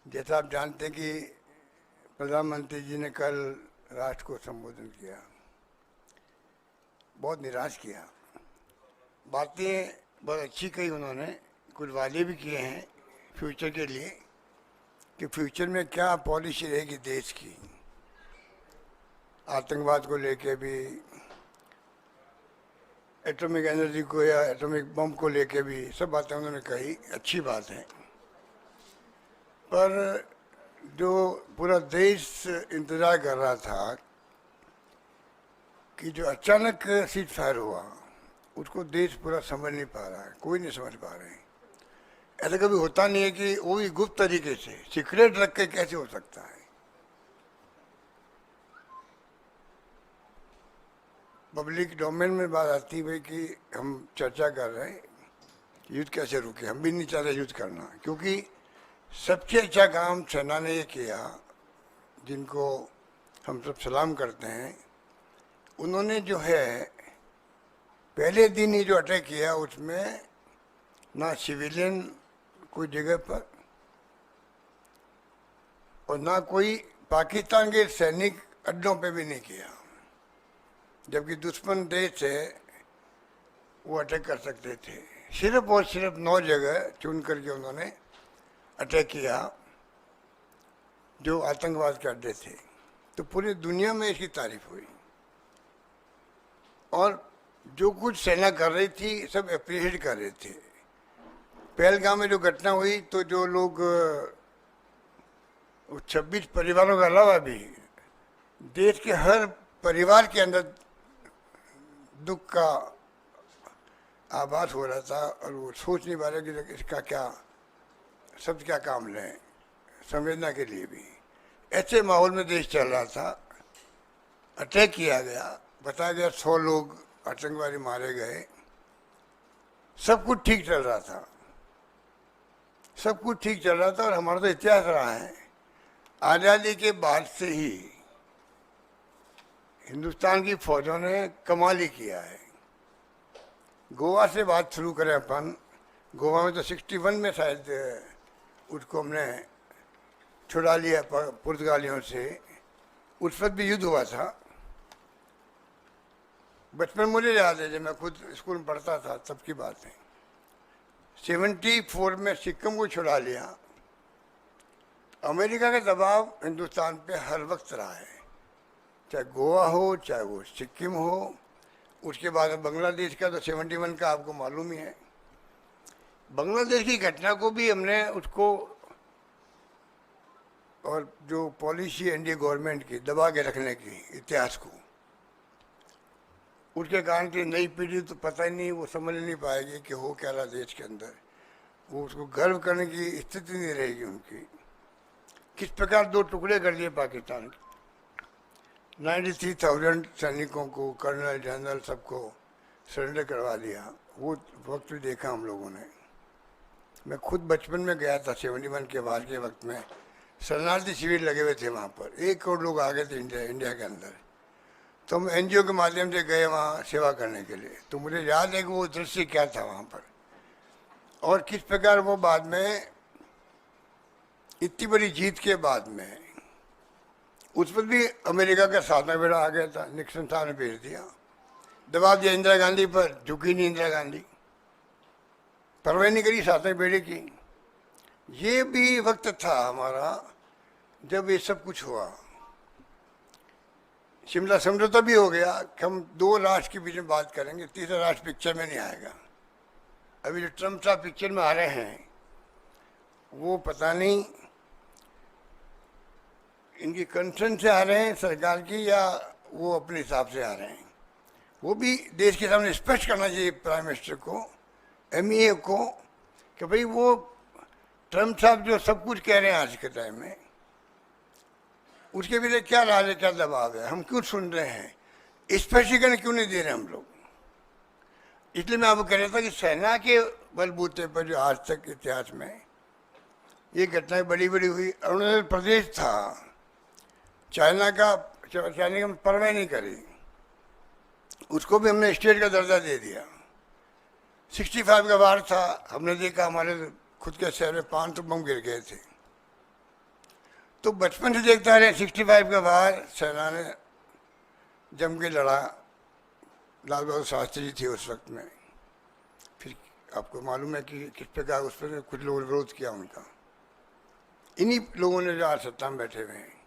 जैसा आप जानते हैं कि प्रधानमंत्री जी ने कल राष्ट्र को संबोधन किया, बहुत निराश किया। बातें बहुत अच्छी कही उन्होंने, कुछ वादे भी किए हैं फ्यूचर के लिए कि फ्यूचर में क्या पॉलिसी रहेगी देश की, आतंकवाद को लेके भी, एटॉमिक एनर्जी को या एटॉमिक बम को लेके भी, सब बातें उन्होंने कही, अच्छी बात है। पर जो पूरा देश इंतज़ार कर रहा था कि जो अचानक सीज फायर हुआ, उसको देश पूरा समझ नहीं पा रहा है, कोई नहीं समझ पा रहे हैं। ऐसा कभी होता नहीं है कि वो भी गुप्त तरीके से सीक्रेट रख के कैसे हो सकता है। पब्लिक डोमेन में बात आती है कि हम चर्चा कर रहे हैं युद्ध कैसे रुके। हम भी नहीं चाह रहे युद्ध करना, क्योंकि सबसे अच्छा काम सेना ने ये किया, जिनको हम सब सलाम करते हैं। उन्होंने जो है पहले दिन ही जो अटैक किया, उसमें ना सिविलियन कोई जगह पर और ना कोई पाकिस्तान के सैनिक अड्डों पे भी नहीं किया, जबकि दुश्मन देश है वो अटैक कर सकते थे। सिर्फ और सिर्फ 9 जगह चुन करके उन्होंने अटैक किया जो आतंकवाद के अड्डे थे। तो पूरी दुनिया में इसकी तारीफ हुई और जो कुछ सेना कर रही थी सब अप्रिशिएट कर रहे थे। पहलगाम में जो घटना हुई, तो जो लोग 26 परिवारों के अलावा भी देश के हर परिवार के अंदर दुख का आभास हो रहा था और वो सोच नहीं पा रहे कि इसका क्या शब्द क्या काम लें संवेदना के लिए भी। ऐसे माहौल में देश चल रहा था, अटैक किया गया, बताया गया 100 लोग आतंकवादी मारे गए, सब कुछ ठीक चल रहा था, सब कुछ ठीक चल रहा था। और हमारा तो इतिहास रहा है, आज़ादी के बाद से ही हिंदुस्तान की फौजों ने कमाल ही किया है। गोवा से बात शुरू करें अपन, गोवा में तो 61 में शायद उसको हमने छुड़ा लिया पुर्तगालियों से। उस वक्त भी युद्ध हुआ था। बचपन मुझे याद है, जब मैं खुद स्कूल में पढ़ता था तब की बात है। 74 में सिक्किम को छुड़ा लिया। अमेरिका का दबाव हिंदुस्तान पे हर वक्त रहा है, चाहे गोवा हो चाहे वो सिक्किम हो। उसके बाद बांग्लादेश का तो 71 का आपको मालूम ही है। बांग्लादेश की घटना को भी हमने उसको और जो पॉलिसी एनडीए गवर्नमेंट की दबा के रखने की इतिहास को, उसके कारण की नई पीढ़ी तो पता ही नहीं, वो समझ नहीं पाएगी कि हो क्या रहा देश के अंदर। वो उसको गर्व करने की स्थिति नहीं रहेगी उनकी। किस प्रकार 2 टुकड़े कर दिए पाकिस्तान के, 93,000 सैनिकों को, कर्नल जनरल सबको सरेंडर करवा दिया। वो वक्त भी देखा हम लोगों ने। मैं खुद बचपन में गया था 71 के बाद के वक्त में, शरणार्थी शिविर लगे हुए थे वहाँ पर। 1 करोड़ लोग आ गए थे इंडिया के अंदर। तो हम एनजीओ के माध्यम से गए वहाँ सेवा करने के लिए। तो मुझे याद है कि वो दृश्य क्या था वहाँ पर और किस प्रकार वो बाद में इतनी बड़ी जीत के बाद में उस पर भी अमेरिका का सातवां बेड़ा आ गया था। निक्सन साहब ने भेज दिया, दबाव दिया इंदिरा गांधी पर, झुकी नहीं इंदिरा गांधी, परवाह नहीं करी सातवें बेड़े की। ये भी वक्त था हमारा जब ये सब कुछ हुआ। शिमला समझौता भी हो गया कि हम 2 राष्ट्र के बीच में बात करेंगे, तीसरा राष्ट्र पिक्चर में नहीं आएगा। अभी जो ट्रम्प साहब पिक्चर में आ रहे हैं, वो पता नहीं इनकी कंसर्न से आ रहे हैं सरकार की या वो अपने हिसाब से आ रहे हैं। वो भी देश के सामने स्पष्ट करना चाहिए प्राइम मिनिस्टर को, एमईए को, कि भाई वो ट्रम्प साहब जो सब कुछ कह रहे हैं आज के टाइम में, उसके पीछे क्या राज है, क्या दबाव है, हम क्यों सुन रहे हैं, स्पष्टीकरण क्यों नहीं दे रहे हम लोग। इसलिए मैं आपको कह रहा था कि सेना के बलबूते पर जो आज तक इतिहास में ये घटनाएं बड़ी बड़ी हुई। अरुणाचल प्रदेश था, चाइना का परवाह नहीं करी, उसको भी हमने स्टेट का दर्जा दे दिया। 65 का वार था, हमने देखा हमारे खुद के शहर में 500 बम गिर गए थे। तो बचपन से देखता रहे 65 के बाद सेना ने जम के लड़ा। लाल बहादुर शास्त्री जी थे उस वक्त में। फिर आपको मालूम है कि किस प्रकार उस पर कुछ लोगों ने विरोध किया उनका। इन्हीं लोगों ने जो आज सत्ता में बैठे हुए हैं।